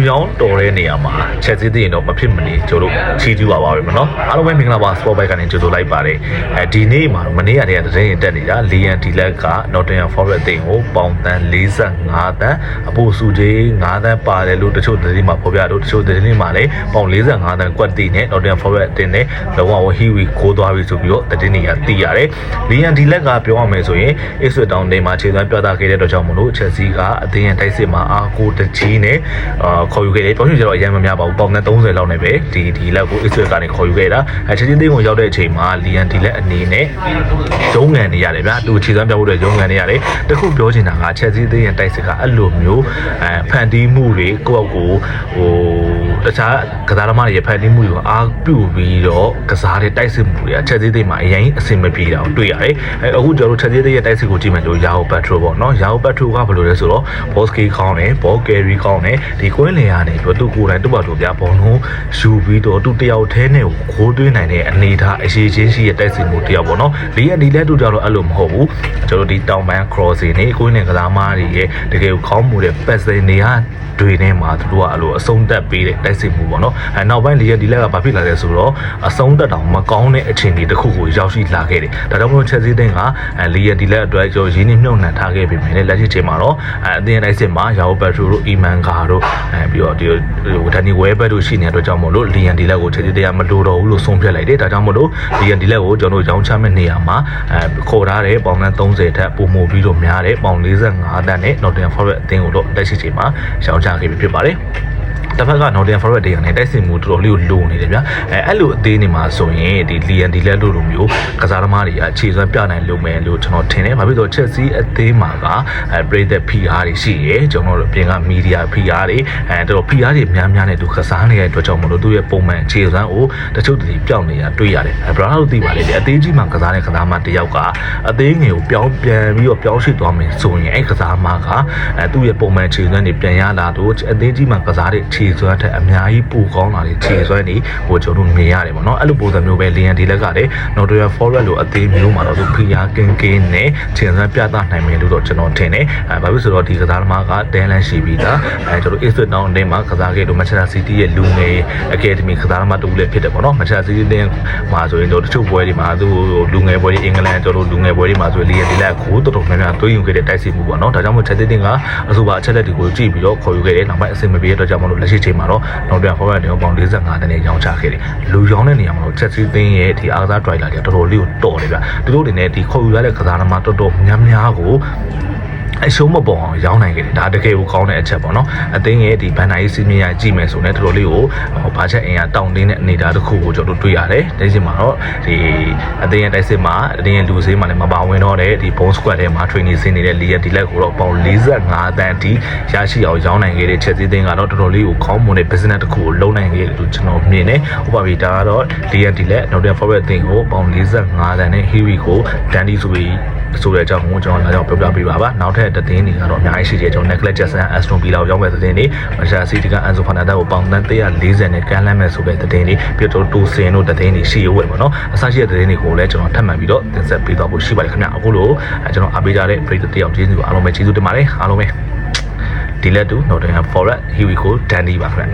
ရောင်းတော်တဲ့နေရာမှာချက်သေးသေးတော့မဖြစ်မနေကျတို့ချီးကျူးပါပါပဲမနော်အားလုံးပဲမင်္ဂလာပါ Sport Bike ကနေကြိုဆိုလိုက်ပါတယ်ဒီနေ့မှာမနေ့ကတည်းကသတင်းရင်တက်နေတာလီယန်ဒီလက်က Nottingham Forest အသင်းကိုပေါင်တန်45တန်းအပိုစုကြီး9တန်းပါတယ်လို့တချို့သတင်းမှာဖော်ပြလို့တချို့သတင်းတွေမှာလည်းပေါင်45တန်းကွက်တီနဲ့ Nottingham Forest အသင်းနဲ့လောကဝဟီဝီကိုသွားပြီဆိုပြီးတော့သတင်းတွေကသိရတယ်လီယန်ဒီလက်ကပြောရမယ်ဆိုရင် Ipswich Town နေမှာခြေစွမ်းပြသခဲ့တဲ့အတွက်ကြောင့်မလို့ Chelsea ကအသင်းရဲ့တိုက်စစ်မှာအားကိုတကြီးနဲ့ခေါ်ယူခဲ့တယ်ပြောချင်ကြတော့အရင်မများပါဘူးပေါင်တန်30လောက်နဲ့ပဲဒီလက်ကို Ipswich ကနေခေါ်ယူခဲ့တာChelsea တင်းကိုရောက်တဲ့အချိန်မှာလီယန်ဒီလက်အနေနဲ့ရုံးငံနေရတယ်ဗျာသူခြေစွမ်းပြဖို့အတွက်ရုံးငံနေရတယ်တခုပြောချင်တာက Chelsea တင်းရဲ့တိုက်စစ်ကအဲ့လိုမျိုးဖန်တီးမှုတွေကိုယ့်အကိုတခြားကစားသမားတွေရဲ့ဖန်တီးမှုတွေကိုအားပြုပြီးတော့ကစားတဲ့တိုက်စစ်မှုတွေက Chelsea တင်းမှာအရင်အဆင်မပြေတာကိုတွေ့ရတယ်အခုကျွန်တော်တို့ Chelsea တင်းရဲ့တိုက်စစ်ကိုကြည့်မယ်လို့Yao Pedro ပေါ့နော်Yao Pedro ကဘယ်လိုလဲဆိုတော့ ball skill ကောင်းတယ် ball carry ကောင်းတယ်ဒီကွင်းလင်ရနေပြီးသူကိုယ်တိုင်တူပါတူပြဘောလုံးယူပြီးတော့သူတယောက်တည်းနဲ့ကိုသွင်းနိုင်တဲ့အနေထားအရေးချင်းရှိတဲ့တိုက်စစ်မှုတယောက်ပေါ့နော်လီယန်ဒီလက်တူကြတော့အဲ့လိုမဟုတ်ဘူးကျွန်တော်ဒီတောင်ပန်း crossing နေကွင်းလင်ကစားမားတွေရဲ့တကယ်ကိုခေါင်းမူတဲ့ pass တွေကတွေနဲ့မှာသူတို့ကအဲ့လိုအဆုံးသက်ပေးတဲ့တိုက်စစ်မှုပေါ့နော်နောက်ပိုင်းလီယန်ဒီလက်ကဘာဖြစ်လာလဲဆိုတော့အဆုံးသက်တောင်မကောင်းတဲ့အခြေအနေတစ်ခုကိုရောက်ရှိလာခဲ့တယ်ဒါကြောင့်မို့ Chelsea တင်းကလီယန်ဒီလက်အတွက်ကျွန်တော်ရင်းနှီးမြှုပ်နှံထားခဲ့ပြီမယ်လက်ရှိချိန်မှာတော့အသင်းတိုက်စစ်မှာ Yao Pedro တို့ Iman Gar တို့ပြီးတော့ဒီဒန်နီဝဲဘက်တို့ရှိနေတဲ့အတွက်ကြောင့်မို့လို့လီယန်ဒီလက်ကို Chelsea တင်းကမလိုတော့ဘူးလို့ဆုံးဖြတ်လိုက်တယ်ဒါကြောင့်မို့လို့လီယန်ဒီလက်ကိုကျွန်တော်တို့ရောင်းချမဲ့နေရာမှာခေါ်ထားတဲ့ပေါင်တန်း30ထက်ပိုမိုပြီးတော့များတဲ့ပေါင်45တန်းနဲ့ Nottingham Forest အသင်းကိုတော့လက်ရှိချိန်မှာရောင်းချခဲ့ပြီဖြစ်ပါတယ်တစ်ဖက်က Nottingham Forest တွေကလည်းတိုက်စစ်မှုတော်တော်လေးကိုလိုနေတယ်ဗျာအဲ့လိုအသေးနေမှာဆိုရင်ဒီ Lian ဒီလက်လိုမျိုးကစားသမားတွေကအခြေစွမ်းပြနိုင်လို့မယ်လို့ကျွန်တော်ထင်တယ်ဘာဖြစ်လို့ Chelsea အသေးမှာကပြည်သက် PR တွေရှိရယ်ကျွန်တော်တို့ပြင်က media PR တွေတော်တော် PR တွေများများနဲ့သူကစားနေတဲ့အတွက်ကြောင့်မလို့သူရဲ့ပုံမှန်အခြေစွမ်းကိုတချို့တည်းပြောင်းနေတာတွေ့ရတယ်ဘရာတို့သိပါလေအသေးကြီးမှာကစားတဲ့ကစားမတယောက်ကအသေးငယ်ကိုပြန်ပြီးတော့ပြောင်းရွှေ့သွားမယ်ဆိုရင်အဲ့ကစားမကသူ့ရဲ့ပုံမှန်အခြေစွမ်းတွေပြန်ရလာတော့အသေးကြီးမှာကစားတဲ့ခြေစွမ်းတဲ့အများကြီးပိုကောင်းလာတဲ့ခြေစွမ်းတွေဟိုကျွန်တော်တို့မြင်ရတယ်ပေါ့နော်အဲ့လိုပုံစံမျိုးပဲလီယန်ဒီလက်ကလည်း Nottingham Forest လိုအသေးမျိုးမှာတော့သူဖိအားကင်းကင်းနဲ့ခြေစွမ်းပြသနိုင်မယ်လို့တော့ကျွန်တော်ထင်တယ်ဘာဖြစ်ဆိုတော့ဒီကစားသမားကတန်းလန်းရှိပြီးသားကျွန်တော် Ipswich Town အသင်းမှာကစားခဲ့လို့ Manchester City ရဲ့လူငယ် Academy ကစားသမားတူလည်းဖြစ်တယ်ပေါ့နော် Manchester City အသင်းမှာဆိုရင်တော့တချို့ပွဲတွေမှာသူလူငယ်ပွဲတွေအင်္ဂလန်ကျွန်တော်လူငယ်ပွဲတွေမှာဆိုလီယန်ဒီလက်ကိုတော်တော်များများသွင်းယူခဲ့တဲ့တိုက်စစ်မှုပေါ့နော်ဒါကြောင့်မို့ Chelsea အသင်းကအဆိုပါအချက်လက်တွေကိုကြည့်ပြီးတော့ခေါ်ယူခဲ့တယ်နောက်ပိုင်းအဆင်မပြေတဲ့အတွက်ကြောင့်မလို့လက်ရှိချိန်မှာတော့Nottingham Forest တွေပေါင်45တန်းနဲ့ရောင်းချခဲ့တယ်လူရောင်းတဲ့နေရာမှာတော့ Chelsea သင်းရဲ့ဒီအားကစား driver တွေတော်တော်လေးကိုတော်တယ်ဗျသူတို့တွေနဲ့ဒီခေါ်ယူရတဲ့ကစားသမားတော်တော်များများကိုအရှုံးမပေါ်အောင်ရောင်းနိုင်ခဲ့တယ်ဒါတကယ်ကိုကောင်းတဲ့အချက်ပေါ့နော်အသင်းရဲ့ဒီဘန်နာရေးစီးမြင်ရကြည့်မယ်ဆိုရင်တော်တော်လေးကိုဘာချက်အင်အားတောင်းတင်းတဲ့အနေအထားတစ်ခုကိုကျွန်တော်တို့တွေ့ရတယ်ဒီချိန်မှာတော့ဒီအသင်းရဲ့တိုက်စစ်မှာအသင်းရဲ့လူစည်းမှာလည်းမပါဝင်တော့တဲ့ဒီ bone squad ထဲမှာ training ဆင်းနေတဲ့ Lian ဒီလက်ကိုတော့ပေါင်45တန်းထိရရှိအောင်ရောင်းနိုင်ခဲ့တဲ့ Chelsea သင်းကတော့တော်တော်လေးကိုကောင်းမွန်တဲ့ business တစ်ခုကိုလုပ်နိုင်ခဲ့တယ်လို့ကျွန်တော်မြင်တယ်ဥပမာဒါကတော့ Lian ဒီလက် Nottingham Forest အသင်းကိုပေါင်45တန်းနဲ့ Heavy ကို Dandy ဆိုပြီးဆိုတဲ့အကြောင်းကိုကျွန်တော်လာကြောင်းပြောပြပေးပါနောက်ထပ်သတင်းတွေကတော့အများကြီးရှိတယ်ကျွန်တော် Nicolas Jackson Aston Villa ကိုရောက်မဲ့သတင်းတွေ Manchester City က Enzo Fernandez ကိုပေါင်တန်း140နဲ့ကမ်းလှမ်းမဲ့ဆိုတဲ့သတင်းတွေပြီးတော့တူစင်တို့သတင်းတွေရှိရွယ်ပေါ့နော်အစရှိတဲ့သတင်းတွေကိုလည်းကျွန်တော်ထပ်မံပြီးတော့တင်ဆက်ပေးသွားဖို့ရှိပါတယ်ခင်ဗျအခုလိုကျွန်တော်အားပေးကြတဲ့ပရိသတ်တယောက်ကျေးဇူးအားလုံးပဲကျေးဇူးတင်ပါတယ်အားလုံးပဲဒီလက်တူ Nottingham Forest Here we go Dandy ပါခင်ဗျ